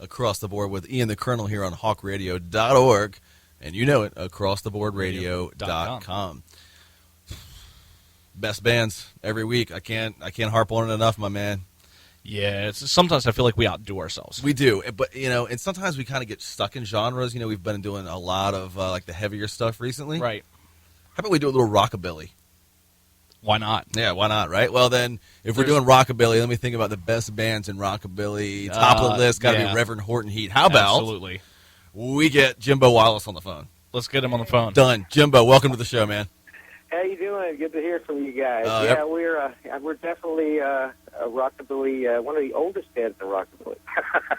Across the Board with Ian the Colonel here on hawkradio.org, and you know it, acrosstheboardradio.com. Best bands every week. I can't harp on it enough, my man. Yeah, sometimes I feel like we outdo ourselves. We do, but and sometimes we kind of get stuck in genres. We've been doing a lot of like the heavier stuff recently. Right. How about we do a little rockabilly? Why not? Yeah, why not, right? Well, then, if we're doing rockabilly, let me think about the best bands in rockabilly. Top of the list, got to be Reverend Horton Heat. How about we get Jimbo Wallace on the phone? Let's get him on the phone. Done. Jimbo, welcome to the show, man. How you doing? Good to hear from you guys. We're definitely a rockabilly, one of the oldest bands in rockabilly.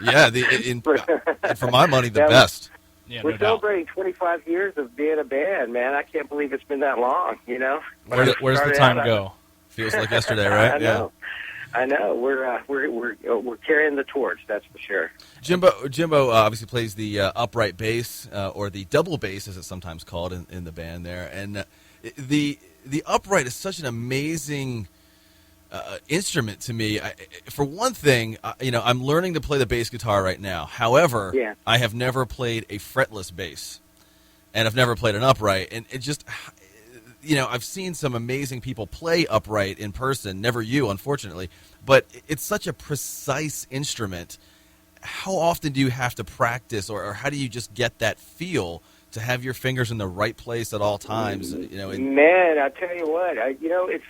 Yeah, for my money, the best. Yeah, we're celebrating 25 years of being a band, man. I can't believe it's been that long. Where's the time go? Feels like yesterday, right? I know. We're carrying the torch. That's for sure. Jimbo obviously plays the upright bass or the double bass, as it's sometimes called in the band there, and the upright is such an amazing instrument to me. For one thing, I'm learning to play the bass guitar right now. However, I have never played a fretless bass, and I've never played an upright. And it just, I've seen some amazing people play upright in person. Never you, unfortunately. But it's such a precise instrument. How often do you have to practice, or how do you just get that feel to have your fingers in the right place at all times? Man, I tell you what, it's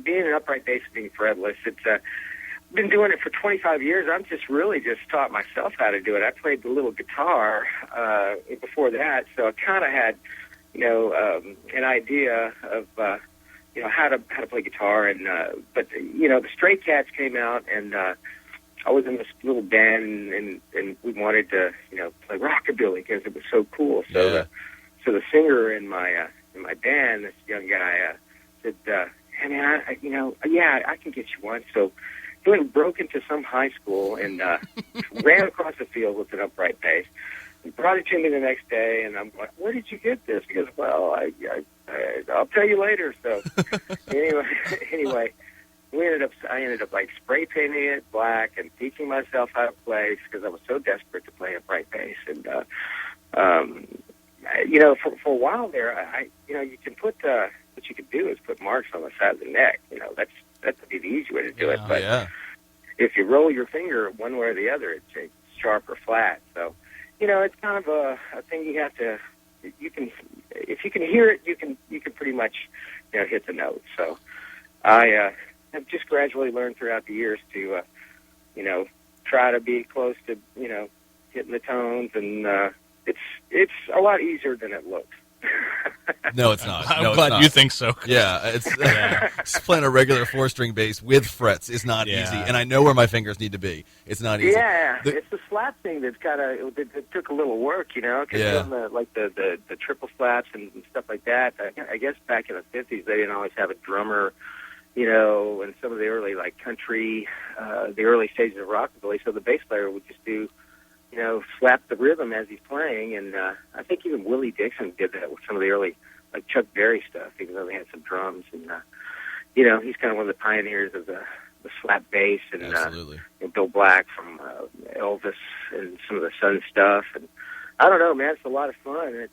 being an upright bass, being fretless. It's been doing it for 25 years. I'm just taught myself how to do it. I played the little guitar before that, so I kind of had an idea of how to play guitar. And but the Stray Cats came out, and I was in this little band, and we wanted to, play rockabilly because it was so cool. So the singer in my band, this young guy, said, "Hey man, I can get you one." So he went and broke into some high school and ran across the field with an upright bass. He brought it to me the next day, and I'm like, "Where did you get this?" He goes, "Well, I'll tell you later." So anyway. I ended up like spray painting it black and teaching myself how to play because I was so desperate to play upright bass. And for a while there, you can put what you can do is put marks on the side of the neck. That's the easy way to do it. But if you roll your finger one way or the other, it's sharp or flat. So it's kind of a thing you have to. You can, if you can hear it, you can pretty much hit the notes. So I've just gradually learned throughout the years to, try to be close to, hitting the tones, and it's a lot easier than it looks. No, it's not. I'm glad you think so. Yeah, it's playing a regular 4-string bass with frets is not easy, and I know where my fingers need to be. It's not easy. Yeah, it's the slap thing that's it took a little work, because the triple slaps and stuff like that. I guess back in the 50s they didn't always have a drummer. And some of the early, country, the early stages of rockabilly, so the bass player would just do, slap the rhythm as he's playing, and I think even Willie Dixon did that with some of the early, Chuck Berry stuff, even though they had some drums, and, he's kind of one of the pioneers of the slap bass, and Bill Black from Elvis and some of the Sun stuff, and I don't know, man, it's a lot of fun. It's,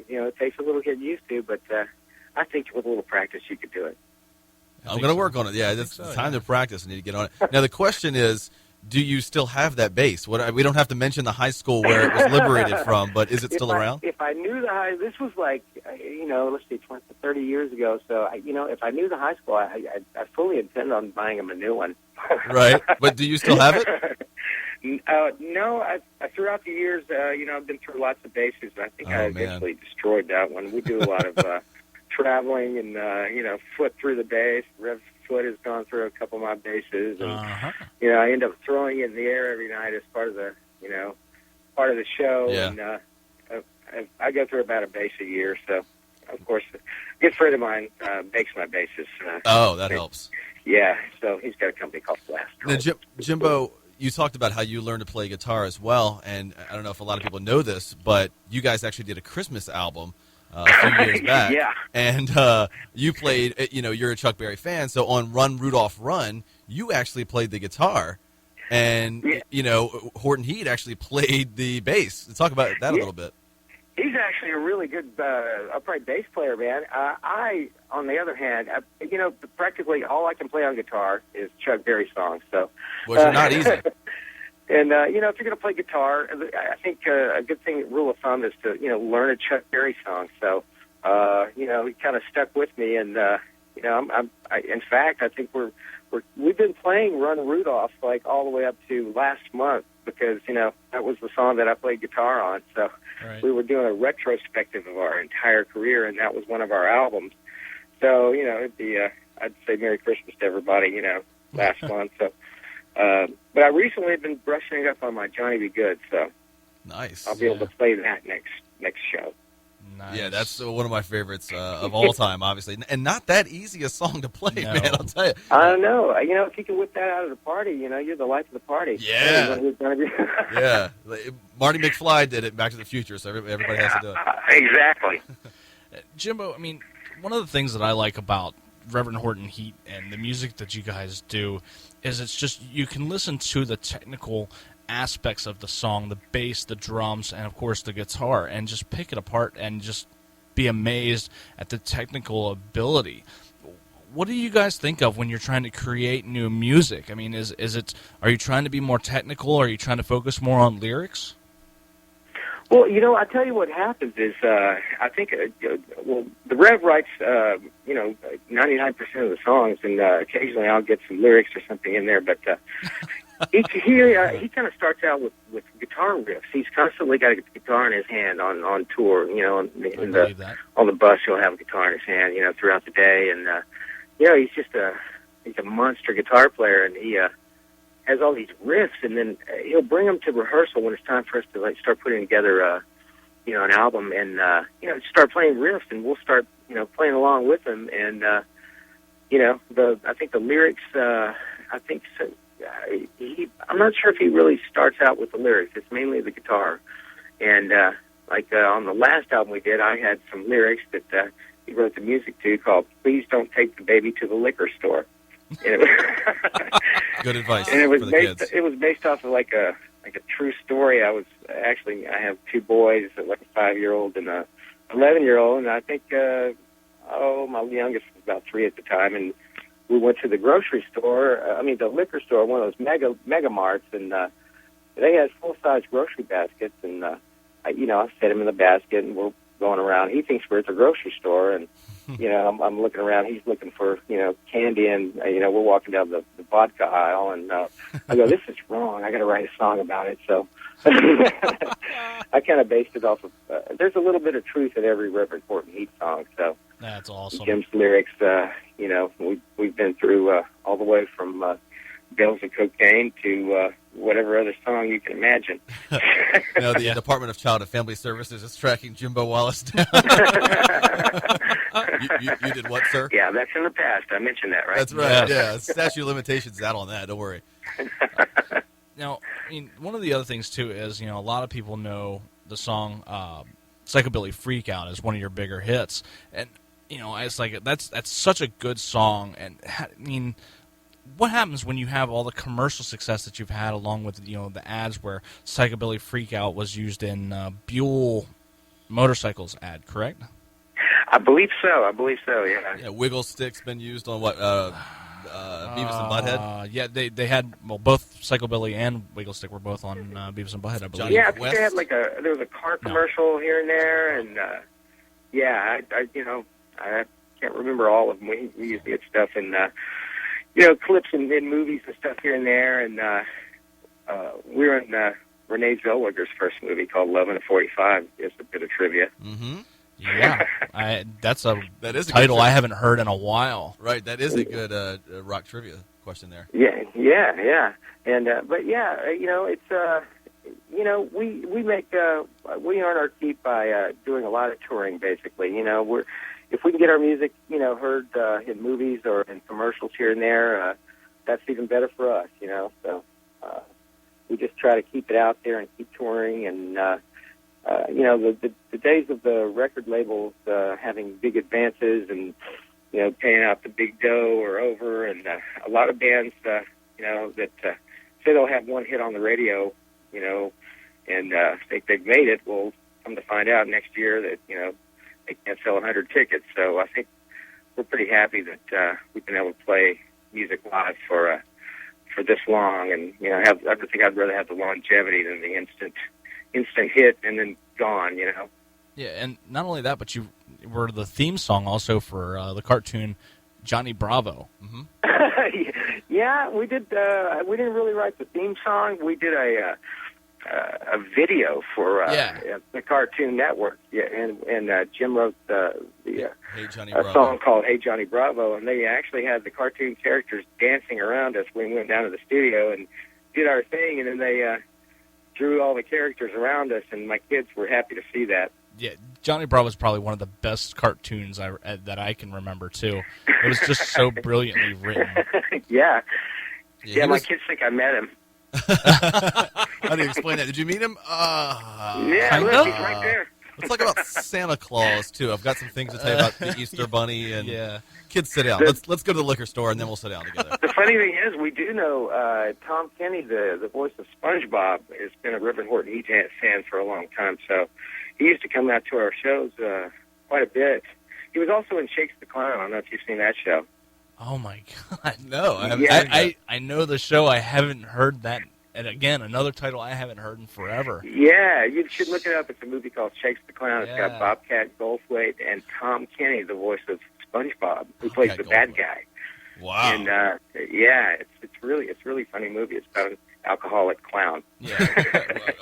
it takes a little getting used to, but I think with a little practice you could do it. I'm going to work on it. Yeah, it's time to practice. I need to get on it. Now, the question is, do you still have that bass? We don't have to mention the high school where it was liberated from, but is it still around? If I knew this was let's see, 20, 30 years ago. So, if I knew the high school, I fully intend on buying him a new one. Right. But do you still have it? No, throughout the years, I've been through lots of basses, and I think I eventually destroyed that one. We do a lot of traveling and, foot through the bass. Rev's foot has gone through a couple of my basses. And, I end up throwing it in the air every night as part of the, part of the show. Yeah. And I go through about a bass a year. So, of course, a good friend of mine makes my basses. That helps. Yeah, so he's got a company called Blast. Now, Jimbo, you talked about how you learned to play guitar as well, and I don't know if a lot of people know this, but you guys actually did a Christmas album a few years back. Yeah. And you played, you're a Chuck Berry fan, so on Run, Rudolph, Run, you actually played the guitar. And, Horton Heat actually played the bass. Talk about that a little bit. He's actually a really good upright bass player, man. I, on the other hand, practically all I can play on guitar is Chuck Berry songs. So, which are not easy. And, if you're going to play guitar, I think a good rule of thumb is to, learn a Chuck Berry song. So, he kind of stuck with me. And, in fact, I think we've been playing Run Rudolph like all the way up to last month because, that was the song that I played guitar on. So Right. we were doing a retrospective of our entire career, and that was one of our albums. So, it'd be, I'd say Merry Christmas to everybody, last month. So, but I recently have been brushing up on my Johnny B. Good, so nice. I'll be able to play that next show. Nice. Yeah, that's one of my favorites of all time, obviously, and not that easy a song to play, No. man. I'll tell you. I don't know. If you can whip that out of the party, you're the life of the party. Yeah. Yeah. Yeah, Marty McFly did it, Back to the Future, so everybody has to do it. Exactly. Jimbo, I mean, one of the things that I like about Reverend Horton Heat and the music that you guys do is it's just you can listen to the technical aspects of the song, the bass, the drums, and of course the guitar, and just pick it apart and just be amazed at the technical ability. What do you guys think of when you're trying to create new music? I mean, are you trying to be more technical, or are you trying to focus more on lyrics? Well, I tell you what happens is, I think, the Rev writes, 99% of the songs, and occasionally I'll get some lyrics or something in there, but he kind of starts out with guitar riffs. He's constantly got a guitar in his hand on tour, on the bus he'll have a guitar in his hand, throughout the day, and, he's a monster guitar player, and he has all these riffs, and then he'll bring them to rehearsal when it's time for us to start putting together, an album, and start playing riffs, and we'll start playing along with him, and I think the lyrics, I'm not sure if he really starts out with the lyrics. It's mainly the guitar, and on the last album we did, I had some lyrics that he wrote the music to called "Please Don't Take the Baby to the Liquor Store." And Good advice. And it was for the based. kids. It was based off of like a true story. I have two boys, like a 5-year-old and a 11-year-old, and I think my youngest was about 3 at the time, and we went to the grocery store. The liquor store, one of those mega marts, and they had full-size grocery baskets, and I set him in the basket, and we're going around. He thinks we're at the grocery store, and I'm looking around. He's looking for candy, and we're walking down the vodka aisle, and I go, "This is wrong. I got to write a song about it." So I kind of based it off of. There's a little bit of truth in every Reverend Horton Heat song. So That's awesome. Jim's lyrics, we've been through all the way from Bells and Cocaine to whatever other song you can imagine. The Department of Child and Family Services is tracking Jimbo Wallace down. you did what, sir? Yeah, that's in the past. I mentioned that, right? That's right. Yeah, statute of limitations is out on that. Don't worry. Now, one of the other things too is a lot of people know the song "Psychobilly Freak Out" as one of your bigger hits, and it's like that's such a good song. And what happens when you have all the commercial success that you've had, along with the ads where "Psychobilly Freak Out" was used in Buell Motorcycles ad, correct? I believe so. Yeah. Yeah, Wiggle Stick's been used on what? Beavis and Butthead. Yeah, they had both Psychobilly and Wiggle Stick were both on Beavis and Butthead, I believe. Yeah, I think they had there was a car commercial here and there, and I can't remember all of them. We used to get stuff in clips in movies and stuff here and there, and we were in Renee Zellweger's first movie called Love in a 45. Just a bit of trivia. Mm-hmm. Yeah, that is a title I haven't heard in a while. Right, that is a good rock trivia question there. Yeah, and it's we make we earn our keep by doing a lot of touring. Basically, if we can get our music heard in movies or in commercials here and there, that's even better for us. So we just try to keep it out there and keep touring and. The days of the record labels having big advances and paying out the big dough are over, and a lot of bands that say they'll have one hit on the radio, and think they've made it. Well, come to find out next year that they can't sell 100 tickets. So I think we're pretty happy that we've been able to play music live for this long, and I think I'd rather have the longevity than the instant hit and then gone. Yeah, and not only that, but you were the theme song also for the cartoon Johnny Bravo. Mm-hmm. Yeah, we did. We didn't really write the theme song. We did a video for the Cartoon Network. Yeah, and Jim wrote the Hey Johnny a Bravo. song called "Hey Johnny Bravo," and they actually had the cartoon characters dancing around us. We went down to the studio and did our thing, and then they drew all the characters around us, and my kids were happy to see that. Yeah, Johnny Bravo is probably one of the best cartoons that I can remember, too. It was just so brilliantly written. Yeah, my was... kids think I met him. How do you explain that? Did you meet him? Yeah, look, he's right there. Let's talk about Santa Claus, too. I've got some things to tell you about the Easter Bunny. And kids, sit down. Let's go to the liquor store, and then we'll sit down together. The funny thing is, we do know Tom Kenny, the voice of SpongeBob, has been a Reverend Horton Heat fan for a long time. So he used to come out to our shows quite a bit. He was also in Shakes the Clown. I don't know if you've seen that show. Oh, my God. No, I haven't. I know the show. I haven't heard that. And again, another title I haven't heard in forever. Yeah, you should look it up. It's a movie called Shakes the Clown. It's got Bobcat Goldthwait and Tom Kenny, the voice of SpongeBob, who plays the bad guy. Wow. And it's really funny movie. It's about an alcoholic clown. Yeah,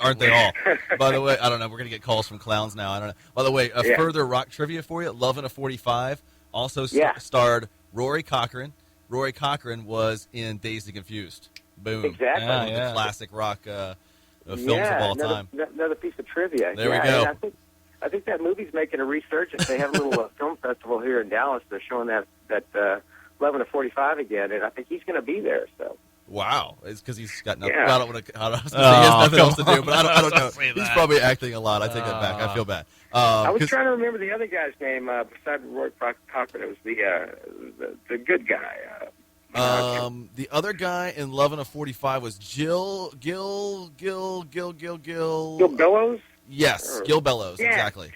aren't they all? By the way, I don't know. We're gonna get calls from clowns now. I don't know. By the way, further rock trivia for you. Love in a 45 also starred Rory Cochrane. Rory Cochrane was in Dazed and Confused. Boom. Exactly. One of the classic rock films of all time. Another piece of trivia. There we go. I think that movie's making a resurgence. They have a little film festival here in Dallas. They're showing that 11 to 45 again, and I think he's going to be there. So. Wow, it's because he's got nothing. Yeah. I don't want to. He has nothing else to do, but I don't know. Say He's that. probably acting a lot. I take that back. I feel bad. I was trying to remember the other guy's name besides Roy Cochrane. It was the good guy. The other guy in Love in a 45 was Gil Bellows? Yes, Gil Bellows, exactly.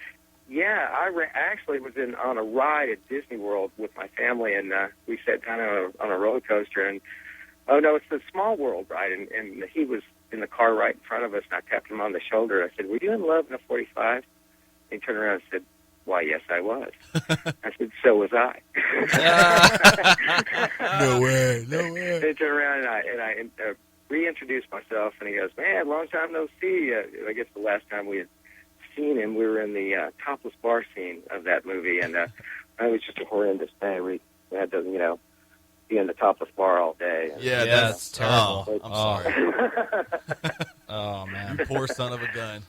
Yeah, I actually was on a ride at Disney World with my family, and we sat down on a roller coaster, and it's the Small World ride, and he was in the car right in front of us, and I tapped him on the shoulder. I said, "Were you in Love in a 45?" He turned around and said, "Why, yes, I was." I said, "So was I." No way. He turned around and I reintroduced myself, and he goes, "Man, long time no see." I guess the last time we had seen him, we were in the topless bar scene of that movie, and it was just a horrendous day. We had to, be in the topless bar all day. Yeah, that's terrible. Oh, I'm sorry. Oh, man. You poor son of a gun.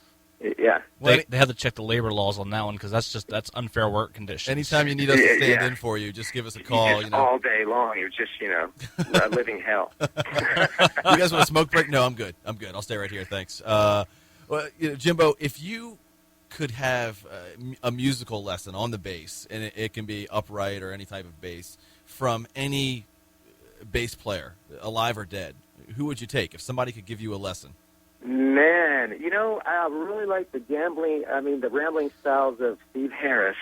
Yeah. They have to check the labor laws on that one because that's unfair work conditions. Anytime you need us to stand in for you, just give us a call. All day long. It was just, living hell. You guys want a smoke break? No, I'm good. I'll stay right here. Thanks. Well, Jimbo, if you could have a musical lesson on the bass, and it can be upright or any type of bass, from any bass player, alive or dead, who would you take if somebody could give you a lesson? Man, I really like the rambling styles of Steve Harris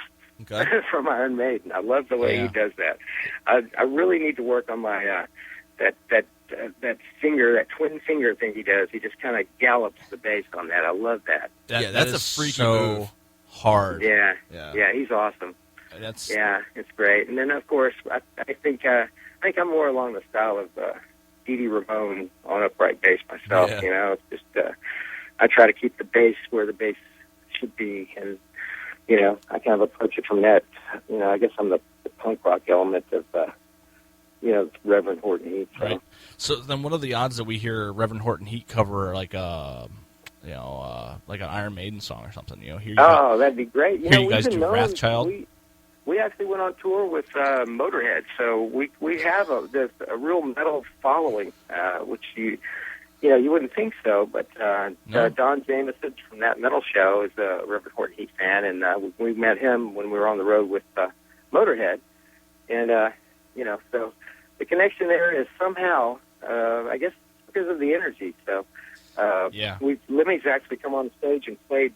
from Iron Maiden. I love the way he does that. I really need to work on my that finger, that twin finger thing he does. He just kind of gallops the bass on that. I love that. That's a freaky move. Hard. Yeah, he's awesome. It's great. And then of course, I think I'm more along the style of Dee Dee Ramone on upright bass myself. Yeah. It's just I try to keep the bass where the bass should be, and I kind of approach it from that. I guess I'm the punk rock element of Reverend Horton Heat. So. Right. So then, what are the odds that we hear Reverend Horton Heat cover like an Iron Maiden song or something? That'd be great. Hear you guys do Wrathchild. We actually went on tour with Motörhead, so we have a real metal following, which you wouldn't think so, but Don Jameson from that metal show is a Reverend Horton Heat fan, and we met him when we were on the road with Motörhead, and so the connection there is somehow, I guess because of the energy. So, Yeah. Lemmy's actually come on stage and played.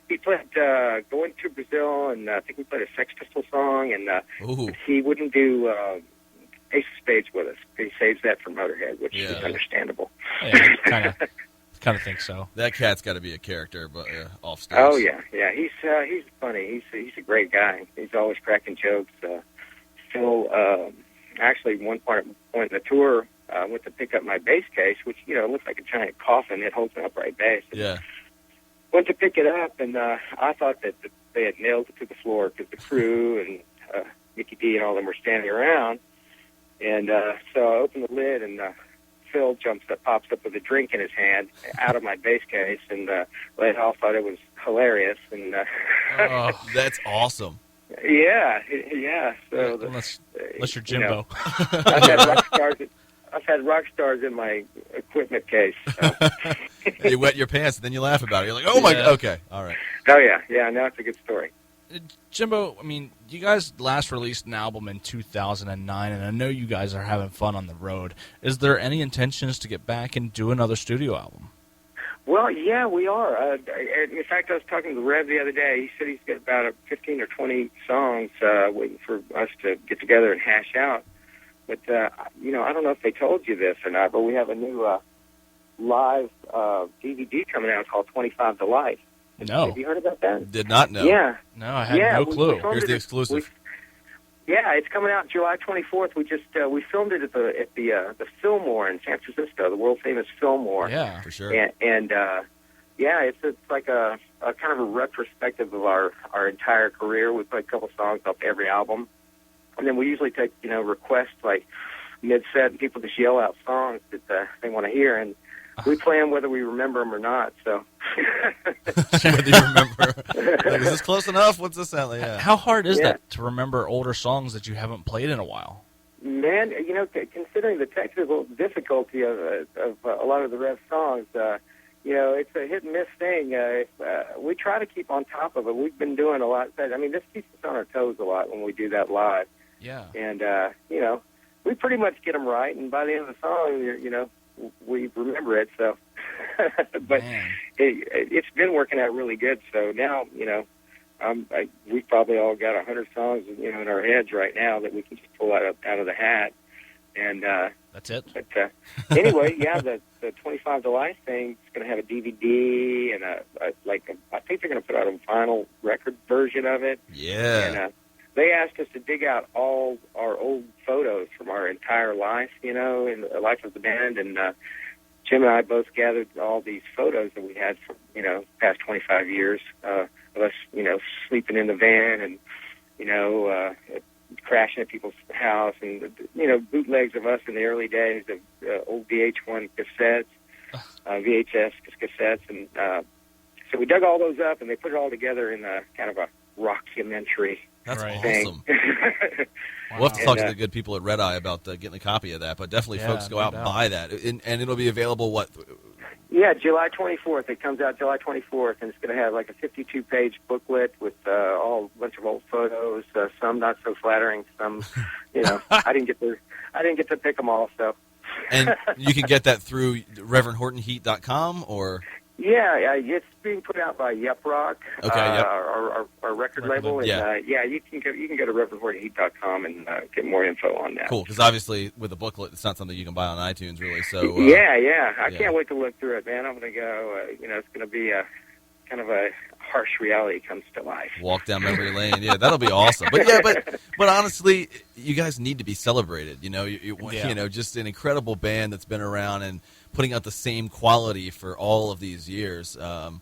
He played "Going to Brazil," and I think we played a Sex Pistol song. And Ooh. he wouldn't do Ace of Spades with us. He saves that for Motörhead, which Yeah. is understandable. Yeah, kind of think so. That cat's got to be a character, but off stage. Oh yeah. He's funny. He's a great guy. He's always cracking jokes. Phil, actually, one point in the tour, went to pick up my bass case, which looks like a giant coffin. It holds an upright bass. Yeah. Went to pick it up, and I thought that they had nailed it to the floor because the crew and Mickey D and all them were standing around. And so I opened the lid, and Phil pops up with a drink in his hand out of my bass case, and they all thought it was hilarious. And That's awesome. yeah. So Unless you're Jimbo. I've had rock stars in my equipment case. So. You wet your pants, and then you laugh about it. You're like, oh, my God. Okay, all right. Oh, yeah. Now it's a good story. Jimbo, I mean, you guys last released an album in 2009, and I know you guys are having fun on the road. Is there any intentions to get back and do another studio album? Well, yeah, we are. In fact, I was talking to Rev the other day. He said he's got about 15 or 20 songs waiting for us to get together and hash out. But, I don't know if they told you this or not, but we have a new live DVD coming out called 25 to Life. No. Have you heard about that? Did not know. Yeah. No, I had no clue. Here's the exclusive. Yeah, it's coming out July 24th. We just we filmed it at the Fillmore in San Francisco, the world famous Fillmore. Yeah, for sure. And it's like a kind of a retrospective of our entire career. We play a couple songs off every album, and then we usually take requests like mid-set, and people just yell out songs that they want to hear, and we play them whether we remember them or not. So Whether you remember, like, is this close enough? What's this sound like? Yeah. How hard is that to remember older songs that you haven't played in a while? Man, considering the technical difficulty of a lot of the Rev songs, it's a hit and miss thing. We try to keep on top of it. We've been doing a lot. I mean, this keeps us on our toes a lot when we do that live. Yeah. And, we pretty much get them right, and by the end of the song, we remember it. So, but it's been working out really good. So now, we've probably all got 100 songs, in our heads right now that we can just pull out of the hat. And that's it. But anyway, the 25 to Life thing is going to have a DVD and I think they're going to put out a vinyl record version of it. Yeah. And they asked us to dig out all our old photos from our entire life, in the life of the band. And Jim and I both gathered all these photos that we had from, past 25 years of us, sleeping in the van and, crashing at people's house and, bootlegs of us in the early days of old VH1 cassettes, VHS cassettes. And so we dug all those up, and they put it all together in a kind of a rockumentary. That's thing. awesome. We'll have to talk to the good people at Red Eye about getting a copy of that, but definitely folks go out and buy that. And it'll be available, what? Yeah, July 24th. It comes out July 24th, and it's going to have like a 52-page booklet with a bunch of old photos, some not so flattering, some, I didn't get to pick them all, so. And you can get that through ReverendHortonHeat.com, or? Yeah, it's being put out by Yep Rock, our record label. And, you can go to ReverendHortonHeat.com and get more info on that. Cool, because obviously with a booklet, it's not something you can buy on iTunes, really. So I can't wait to look through it, man. I'm going to go. It's going to be a kind of a harsh reality comes to life. Walk down memory lane. Yeah, that'll be awesome. But honestly, you guys need to be celebrated. Just an incredible band that's been around and putting out the same quality for all of these years. I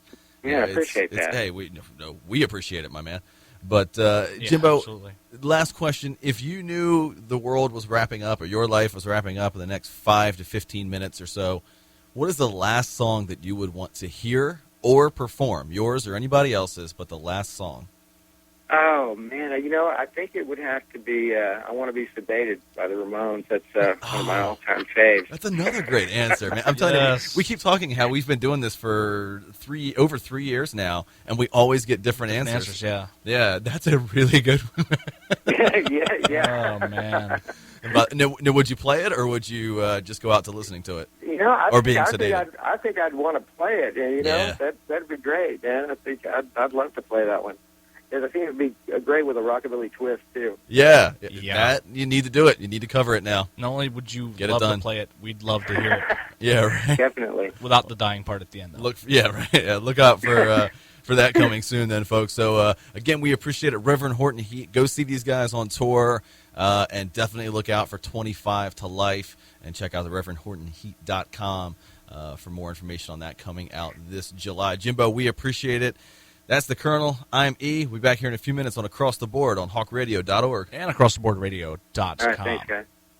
appreciate that. Hey, we appreciate it, my man. But Jimbo, absolutely. Last question: if you knew the world was wrapping up or your life was wrapping up in the next 5 to 15 minutes or so, what is the last song that you would want to hear or perform, yours or anybody else's, but the last song? Oh, man, I think it would have to be I Want to Be Sedated by the Ramones. That's one of my all-time faves. That's another great answer, man. I'm telling you, we keep talking how we've been doing this for over 3 years now, and we always get different answers. Yeah. Yeah, that's a really good one. yeah. Oh, man. But now, would you play it, or would you just go out to listening to it? You know, Or being sedated. I think I'd want to play it. And, you know, Yeah. that'd be great, man. I think I'd love to play that one. And I think it'd be great with a rockabilly twist too. Yeah, Yeah. that you need to do it. You need to cover it now. Not only would you Get it love to done. play it, we'd love to hear it Yeah, right. Definitely. without the dying part at the end. Though. Look, yeah, right. Yeah, look out for that coming soon, then, folks. So again, we appreciate it, Reverend Horton Heat. Go see these guys on tour, and definitely look out for 25 to Life, and check out the ReverendHortonHeat.com for more information on that coming out this July. Jimbo, we appreciate it. That's the Colonel. I'm E. We'll be back here in a few minutes on Across the Board on hawkradio.org. And acrosstheboardradio.com. All right, thanks, guys.